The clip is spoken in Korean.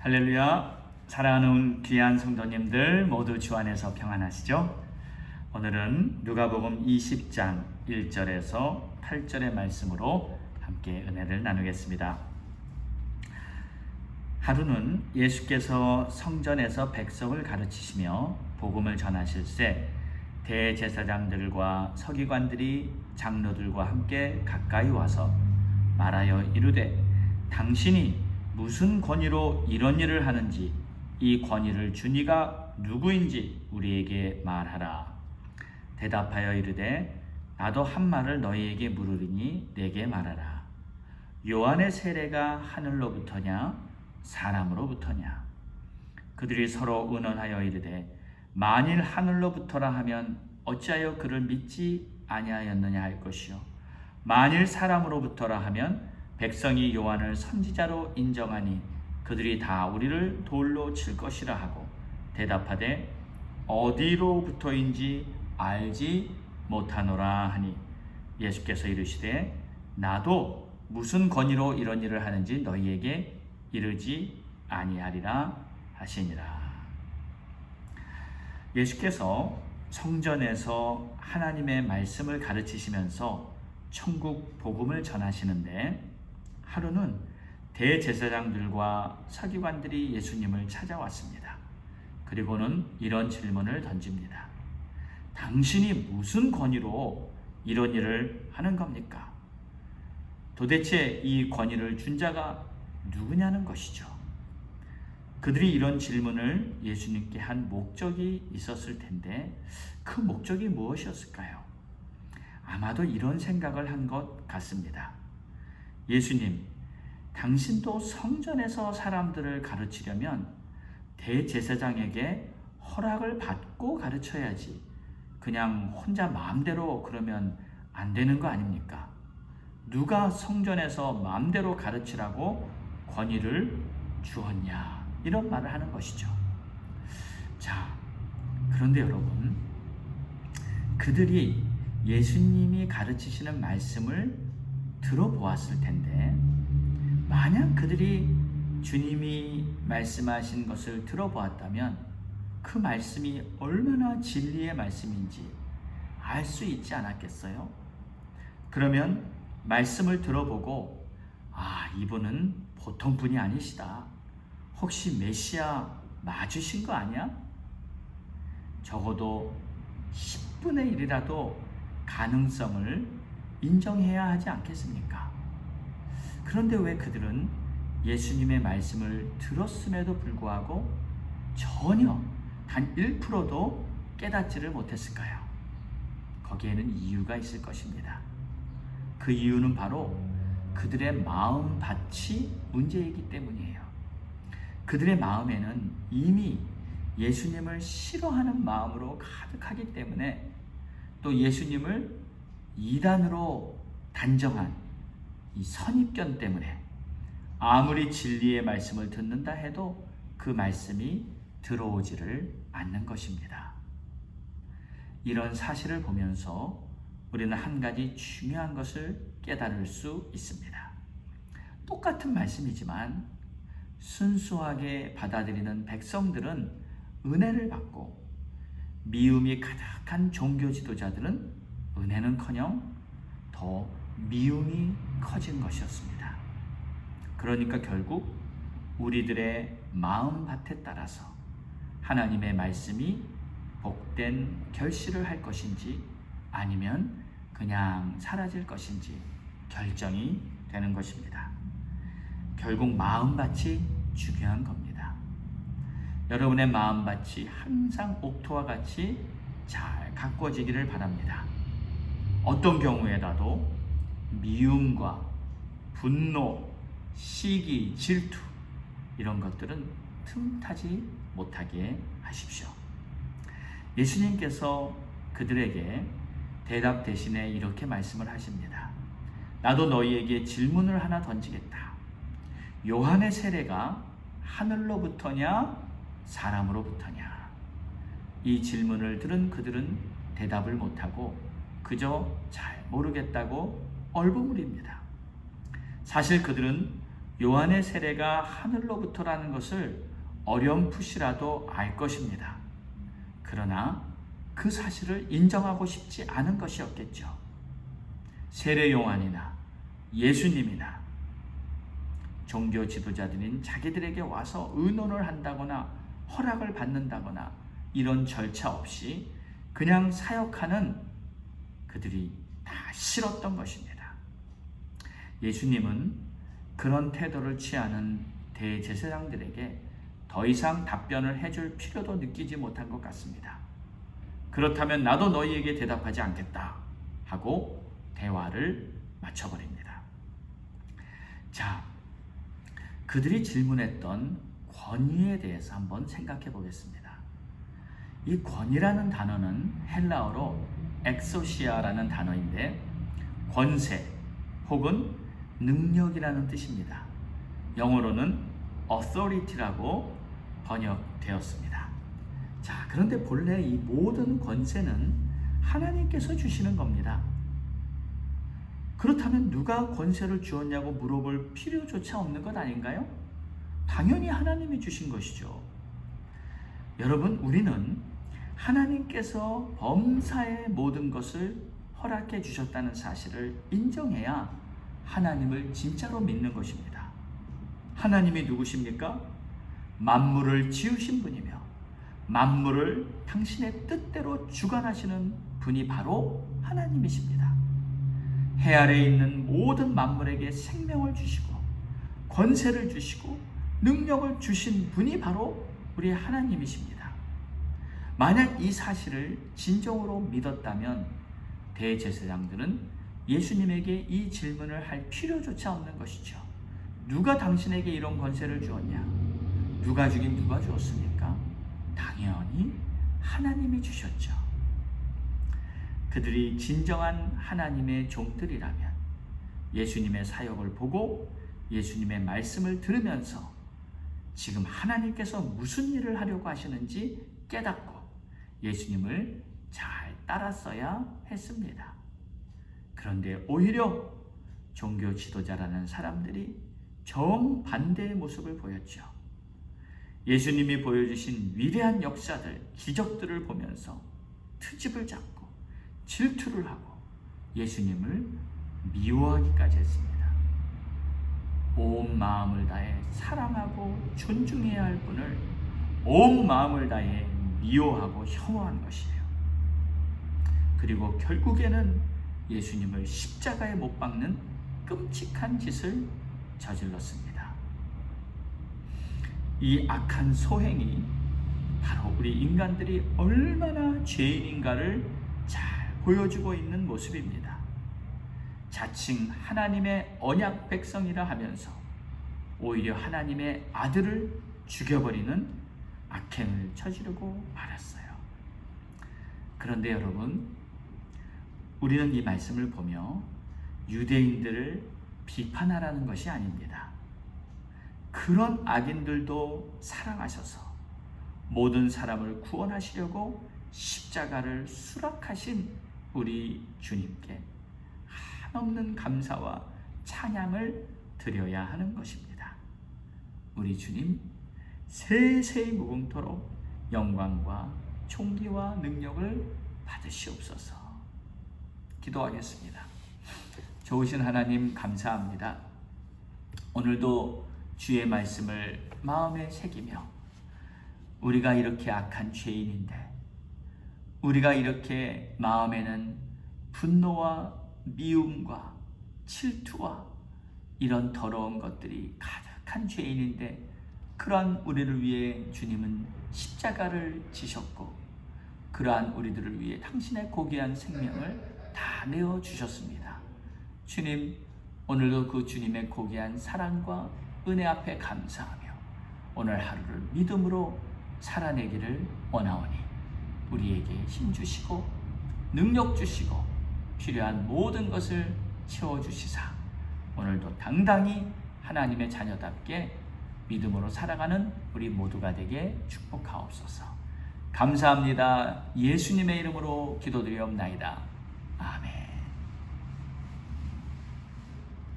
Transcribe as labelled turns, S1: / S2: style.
S1: 할렐루야. 사랑하는 귀한 성도님들 모두 주 안에서 평안하시죠? 오늘은 누가복음 20장 1절에서 8절의 말씀으로 함께 은혜를 나누겠습니다. 하루는 예수께서 성전에서 백성을 가르치시며 복음을 전하실새 대제사장들과 서기관들이 장로들과 함께 가까이 와서 말하여 이르되 당신이 무슨 권위로 이런 일을 하는지 이 권위를 준 이가 누구인지 우리에게 말하라. 대답하여 이르되 나도 한 말을 너희에게 물으리니 내게 말하라. 요한의 세례가 하늘로부터냐 사람으로부터냐? 그들이 서로 의논하여 이르되 만일 하늘로부터라 하면 어찌하여 그를 믿지 아니하였느냐 할 것이요 만일 사람으로부터라 하면 백성이 요한을 선지자로 인정하니 그들이 다 우리를 돌로 칠 것이라 하고 대답하되 어디로부터인지 알지 못하노라 하니 예수께서 이르시되 나도 무슨 권위로 이런 일을 하는지 너희에게 이르지 아니하리라 하시니라. 예수께서 성전에서 하나님의 말씀을 가르치시면서 천국 복음을 전하시는데 하루는 대제사장들과 서기관들이 예수님을 찾아왔습니다. 그리고는 이런 질문을 던집니다. 당신이 무슨 권위로 이런 일을 하는 겁니까? 도대체 이 권위를 준 자가 누구냐는 것이죠. 그들이 이런 질문을 예수님께 한 목적이 있었을 텐데 그 목적이 무엇이었을까요? 아마도 이런 생각을 한 것 같습니다. 예수님, 당신도 성전에서 사람들을 가르치려면 대제사장에게 허락을 받고 가르쳐야지 그냥 혼자 마음대로 그러면 안 되는 거 아닙니까? 누가 성전에서 마음대로 가르치라고 권위를 주었냐? 이런 말을 하는 것이죠. 자, 그런데 여러분, 그들이 예수님이 가르치시는 말씀을 들어보았을 텐데 만약 그들이 주님이 말씀하신 것을 들어보았다면 그 말씀이 얼마나 진리의 말씀인지 알 수 있지 않았겠어요? 그러면 말씀을 들어보고 이분은 보통 분이 아니시다. 혹시 메시아 맞으신 거 아니야? 적어도 10분의 1이라도 가능성을 인정해야 하지 않겠습니까? 그런데 왜 그들은 예수님의 말씀을 들었음에도 불구하고 전혀 단 1%도 깨닫지를 못했을까요? 거기에는 이유가 있을 것입니다. 그 이유는 바로 그들의 마음밭이 문제이기 때문이에요. 그들의 마음에는 이미 예수님을 싫어하는 마음으로 가득하기 때문에 또 예수님을 이단으로 단정한 이 선입견 때문에 아무리 진리의 말씀을 듣는다 해도 그 말씀이 들어오지를 않는 것입니다. 이런 사실을 보면서 우리는 한 가지 중요한 것을 깨달을 수 있습니다. 똑같은 말씀이지만 순수하게 받아들이는 백성들은 은혜를 받고 미움이 가득한 종교 지도자들은 은혜는커녕 더 미움이 커진 것이었습니다. 그러니까 결국 우리들의 마음밭에 따라서 하나님의 말씀이 복된 결실을 할 것인지 아니면 그냥 사라질 것인지 결정이 되는 것입니다. 결국 마음밭이 중요한 겁니다. 여러분의 마음밭이 항상 옥토와 같이 잘 가꿔지기를 바랍니다. 어떤 경우에라도 미움과 분노, 시기, 질투 이런 것들은 틈타지 못하게 하십시오. 예수님께서 그들에게 대답 대신에 이렇게 말씀을 하십니다. 나도 너희에게 질문을 하나 던지겠다. 요한의 세례가 하늘로부터냐 사람으로부터냐? 이 질문을 들은 그들은 대답을 못하고 그저 잘 모르겠다고 얼버무립니다. 사실 그들은 요한의 세례가 하늘로부터라는 것을 어렴풋이라도 알 것입니다. 그러나 그 사실을 인정하고 싶지 않은 것이었겠죠. 세례 요한이나 예수님이나 종교 지도자들인 자기들에게 와서 의논을 한다거나 허락을 받는다거나 이런 절차 없이 그냥 사역하는 그들이 다 싫었던 것입니다. 예수님은 그런 태도를 취하는 대제사장들에게 더 이상 답변을 해줄 필요도 느끼지 못한 것 같습니다. 그렇다면 나도 너희에게 대답하지 않겠다 하고 대화를 마쳐버립니다. 자, 그들이 질문했던 권위에 대해서 한번 생각해 보겠습니다. 이 권위라는 단어는 헬라어로 엑소시아라는 단어인데 권세 혹은 능력이라는 뜻입니다. 영어로는 authority라고 번역되었습니다. 자, 그런데 본래 이 모든 권세는 하나님께서 주시는 겁니다. 그렇다면 누가 권세를 주었냐고 물어볼 필요조차 없는 것 아닌가요? 당연히 하나님이 주신 것이죠. 여러분, 우리는 하나님께서 범사의 모든 것을 허락해 주셨다는 사실을 인정해야 하나님을 진짜로 믿는 것입니다. 하나님이 누구십니까? 만물을 지으신 분이며 만물을 당신의 뜻대로 주관하시는 분이 바로 하나님이십니다. 해 아래에 있는 모든 만물에게 생명을 주시고 권세를 주시고 능력을 주신 분이 바로 우리 하나님이십니다. 만약 이 사실을 진정으로 믿었다면 대제사장들은 예수님에게 이 질문을 할 필요조차 없는 것이죠. 누가 당신에게 이런 권세를 주었냐? 누가 주긴 누가 주었습니까? 당연히 하나님이 주셨죠. 그들이 진정한 하나님의 종들이라면 예수님의 사역을 보고 예수님의 말씀을 들으면서 지금 하나님께서 무슨 일을 하려고 하시는지 깨닫고 예수님을 잘 따랐어야 했습니다. 그런데 오히려 종교 지도자라는 사람들이 정반대의 모습을 보였죠. 예수님이 보여주신 위대한 역사들, 기적들을 보면서 트집을 잡고 질투를 하고 예수님을 미워하기까지 했습니다. 온 마음을 다해 사랑하고 존중해야 할 분을 온 마음을 다해 미워하고 혐오한 것이에요. 그리고 결국에는 예수님을 십자가에 못 박는 끔찍한 짓을 저질렀습니다. 이 악한 소행이 바로 우리 인간들이 얼마나 죄인인가를 잘 보여주고 있는 모습입니다. 자칭 하나님의 언약 백성이라 하면서 오히려 하나님의 아들을 죽여버리는 악행을 저지르고 말았어요. 그런데 여러분, 우리는 이 말씀을 보며 유대인들을 비판하라는 것이 아닙니다. 그런 악인들도 사랑하셔서 모든 사람을 구원하시려고 십자가를 수락하신 우리 주님께 한없는 감사와 찬양을 드려야 하는 것입니다. 우리 주님 세세히 무궁토록 영광과 존귀와 능력을 받으시옵소서. 기도하겠습니다. 좋으신 하나님 감사합니다. 오늘도 주의 말씀을 마음에 새기며 우리가 이렇게 악한 죄인인데 우리가 이렇게 마음에는 분노와 미움과 질투와 이런 더러운 것들이 가득한 죄인인데 그러한 우리를 위해 주님은 십자가를 지셨고 그러한 우리들을 위해 당신의 고귀한 생명을 다 내어주셨습니다. 주님, 오늘도 그 주님의 고귀한 사랑과 은혜 앞에 감사하며 오늘 하루를 믿음으로 살아내기를 원하오니 우리에게 힘주시고 능력 주시고 필요한 모든 것을 채워주시사 오늘도 당당히 하나님의 자녀답게 믿음으로 살아가는 우리 모두가 되게 축복하옵소서. 감사합니다. 예수님의 이름으로 기도드리옵나이다. 아멘.